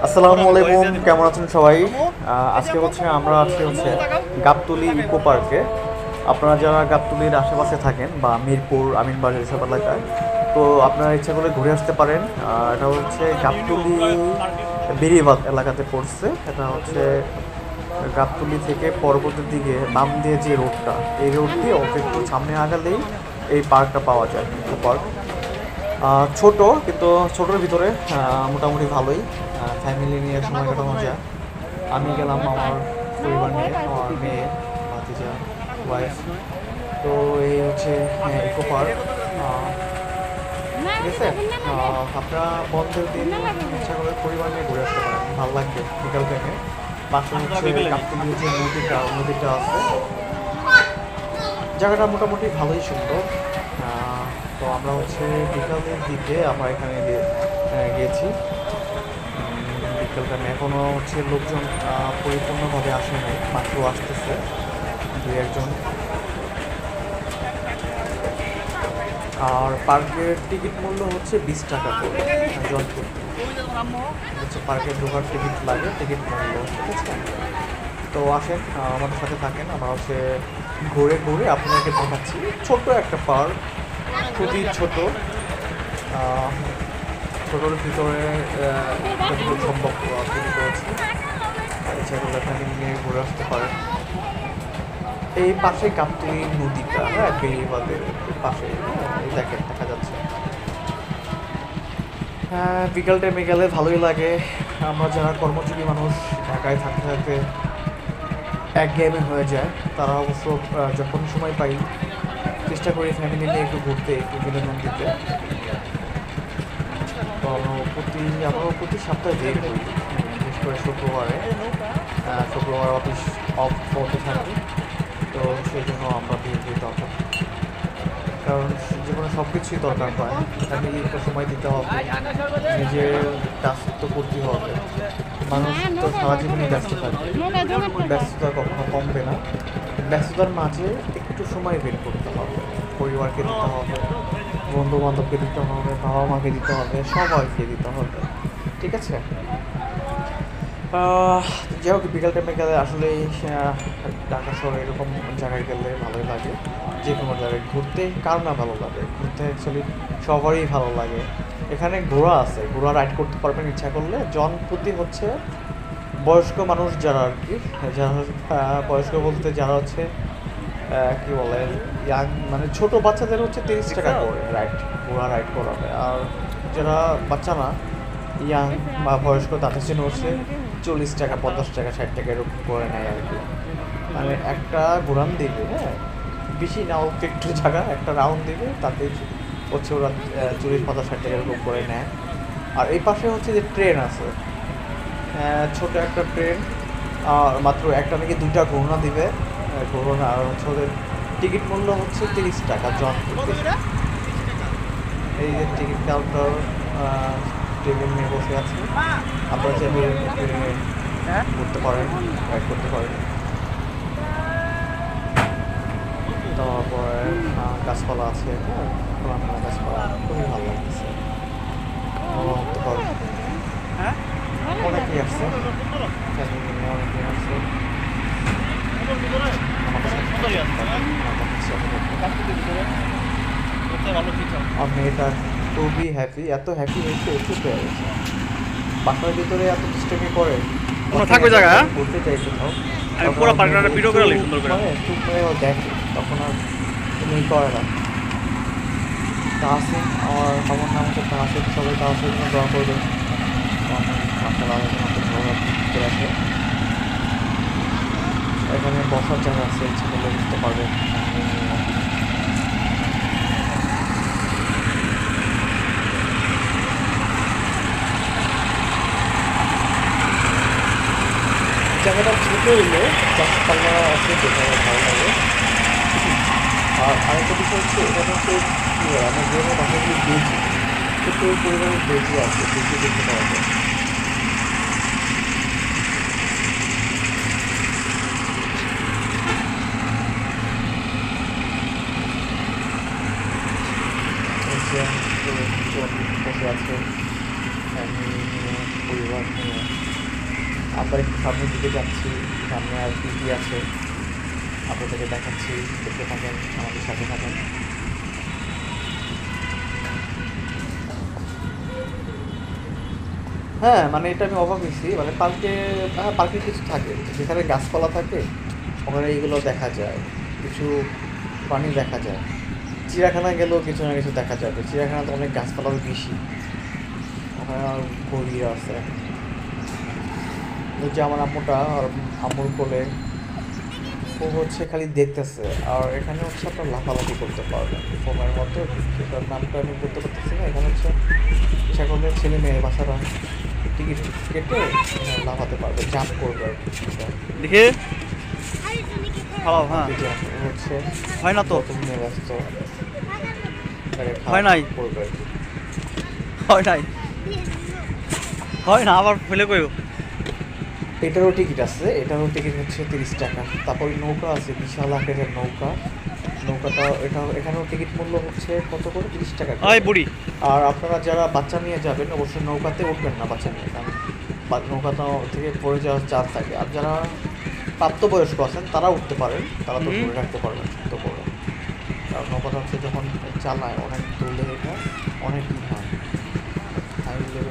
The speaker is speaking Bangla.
আসসালামু আলাইকুম, কেমন আছেন সবাই? আজকে আমরা গাবতলী ইকো পার্কে। আপনারা যারা গাবতলীর আশেপাশে থাকেন বা মিরপুর আমিনবাজার এসব এলাকায়, তো আপনারা ইচ্ছা করলে ঘুরে আসতে পারেন। এটা হচ্ছে গাবতলী বেরিবাঁধ এলাকাতে পড়ছে। এটা হচ্ছে গাবতলী থেকে পরবর্তী দিকে বাম দিয়ে যে রোডটা, এই রোড দিয়ে অল্প একটু সামনে আগালেই এই পার্কটা পাওয়া যায়, ইকো পার্ক। ছোট, কিন্তু ছোটোর ভিতরে মোটামুটি ভালোই ফ্যামিলি নিয়ে সময় কাটানো যায়। আমি গেলাম আমার পরিবার নিয়ে, আমার মেয়ে, ভাতিজা, ওয়াইফ। তো এই হচ্ছে ইকো পার্ক। ঠিক আছে, আপনারা বন্ধের দিন ইচ্ছা করে পরিবার নিয়ে ঘুরে আসতে পারেন, ভালো লাগবে বিকাল টাইমে। পাশে হচ্ছে গাবতলীর যে নদীটা আছে, জায়গাটা মোটামুটি ভালোই সুন্দর। তো আমরা বিকালের দিকে আমরা এখানে গিয়েছি। বিকেল টাইমে এখনও লোকজন পরিপূর্ণভাবে আসে নাই, মাত্র আসতেছে দুই একজন। আর পার্কের টিকিট মূল্য হচ্ছে 20 টাকা করে জনপ্রতি। পার্কের ঢোকার টিকিট লাগে, টিকিট মূল্য। ঠিক আছে, তো আসেন, আমাদের সাথে থাকেন। আমরা ঘুরে ঘুরে আপনাদেরকে দেখাচ্ছি। ছোট একটা পার্ক, খুবই ছোট। ছোটোর ভিতরে যতটুকু সম্ভব তৈরি করেছি। ইচ্ছা করলে এখানে নিয়ে ঘুরে আসতে পারেন। এই পাশে গাবতলী নদীটা, বেড়িবাঁধের পাশে, এই দেখেন দেখা যাচ্ছে। বিকাল টাইমে গেলে ভালোই লাগে। আমরা যারা কর্মজীবী মানুষ, ঢাকায় থাকতে থাকতে একঘেয়েমি হয়ে যায়, তারা অবশ্য যখন সময় পাই চেষ্টা করি ফ্যামিলি নিয়ে একটু ঘুরতে, একটু বিনোদন দিতে। তো আমরা প্রতি সপ্তাহে বের হই, বিশেষ করে শুক্রবার অফিস অফ হতে থাকে। তো সেই জন্য আমরা বের হই তখন, কারণ জীবনে সব কিছুই দরকার হয়। ফ্যামিলি একটু সময় দিতে হবে, নিজের কাজ তো করতেই হবে। মানুষ তো সারা জীবনই ব্যস্ত থাকে, ব্যস্ততা কখনো কমবে না। ব্যস্ততার মাঝে একটু সময় বের করতে হবে, পরিবারকে দিতে হবে, বন্ধু বান্ধবকে দিতে হবে, বাবা মাকে দিতে হবে, সবাইকে দিতে হবে। ঠিক আছে, যাই হোক, বিকাল টাইমে গেলে আসলেই ঢাকা শহরে এরকম জায়গায় গেলে ভালোই লাগে। যে কোনো জায়গায় ঘুরতে কার না ভালো লাগে? ঘুরতে অ্যাকচুয়ালি সবারই ভালো লাগে। এখানে ঘোড়া আছে, ঘোড়া রাইড করতে পারবেন ইচ্ছা করলে। জনপ্রতি বয়স্ক মানুষ যারা আর কি, যারা বয়স্ক বলতে যারা কি বলে, ইয়াং মানে ছোট বাচ্চাদের 30 টাকা করে ঘোড়া রাইড করাবে। আর যারা বাচ্চা না, ইয়াং বা বয়স্ক, তাদের জন্য 40 টাকা, 50 টাকা, 60 টাকা এরকম করে নেয় আর কি। মানে একটা ঘোরান দিবে, বেশি না, অল্প একটু জায়গা একটা রাউন্ড দিবে, তাতে ওরা 40, 50, 60 টাকা এরকম করে নেয়। আর এই পাশে যে ট্রেন আছে, ছোট একটা ট্রেন, মাত্র একটা নাকি 2টা ঘোড়া দিবে, ঘোড়া। আর ওদের টিকিট মূল্য 30 টাকা জন প্রতি। এই যে টিকিট কাউন্টার, টেবিল নিয়ে বসে আছে, আপনারা চাইলে ঘুরতে পারেন, রাইড করতে পারেন। তারপরে গাছপালা আছে, খোলামেলা গাছপালা, খুবই ভালো লাগতেছে। অনেকেই আসছে, ফ্যামিলি নিয়ে অনেকেই আসছে। আর মেয়েটা খুবই হ্যাপি, এত হ্যাপি হয়েছে, একটু পেয়ে গেছে। বাসার ভিতরে এত দুষ্টামি করে, থাকবে জায়গা ঘুরতে চাই কোথাও, আমি পুরো পার্কটা ভিডিও করে লি সুন্দর করে, চুপ করে দেখে, তখন আর তুমি করে না। তাহসিন, আমার নাম তাহসিন, সবাই তাহসিনের জন্য দোয়া করবেন। মাসাল্লাহ ভালো ঘুরতে আসে। এখানে বসার জায়গা আছে, ইচ্ছে করলে বুঝতে পারবেন। জায়গাটা ছোটো হইলে গাছপালা আছে, দেখে ভালো লাগে। আর আরেকটা বিষয় এখানে আমার গ্রামের বাসাগুলি বেজি, ছোটো পরিমাণের বেজি আছে, বেজি দেখতে পাওয়া যায়। বসে আছে ফ্যামিলি নিয়ে, পরিবার নিয়ে আমরা একটু সামনের দিকে যাচ্ছি, সামনে আর কি কি আছে আপনাদেরকে দেখাচ্ছি, দেখতে থাকেন, আমাদের সাথে থাকেন। হ্যাঁ মানে এটা আমি অবাক হয়েছি, মানে পার্কে, হ্যাঁ পার্কে কিছু থাকে যেখানে গাছপালা থাকে ওখানে এইগুলো দেখা যায়, কিছু প্রাণী দেখা যায়। চিড়িয়াখানায় গেলেও কিছু না কিছু দেখা যাবে, চিড়িয়াখানাতে অনেক গাছপালা বেশি, ওখানে গভীর আছে। ওই যে আমার আম্মুটা আর আম্মুর কোলে, ও হচ্ছে খালি দেখতেছে, আর এখানে হচ্ছে আপনার লাফালাফি করতে পারবেন ফোনের মতো, সেটার নামটা আমি বলতে পারতেছি না। এখানে হচ্ছে ইচ্ছা করলে ছেলে মেয়ে বাচ্চারা টিকিট কেটে লাফাতে পারবে, জাম্প করবে আর কি। দেখে ভালো, হ্যাঁ হচ্ছে হয় না তো, তুমি ব্যস্ত হয় নাই। করবে আর কি। হয় নাই, হয় না, আবার ফেলে কইও। এটারও টিকিট আছে, এটারও টিকিট হচ্ছে 30 টাকা। তারপর নৌকা আছে, বিশাল আকারের নৌকা, নৌকাটা এটা এখানেও টিকিট মূল্য হচ্ছে কত করে, 30 টাকা করে। ওই বুড়ি, আর আপনারা যারা বাচ্চা নিয়ে যাবেন অবশ্যই নৌকাতে উঠবেন না বাচ্চা নিয়ে, কারণ নৌকাটা থেকে পড়ে যাওয়ার চান্স থাকে। আর যারা প্রাপ্তবয়স্ক আছেন তারা উঠতে পারেন, তারা তো ধরে রাখতে পারবেন সুস্থ করে। কারণ নৌকাটা হচ্ছে যখন চালায় অনেক দূরে, এটা অনেক ই হয়, হাই লেভেল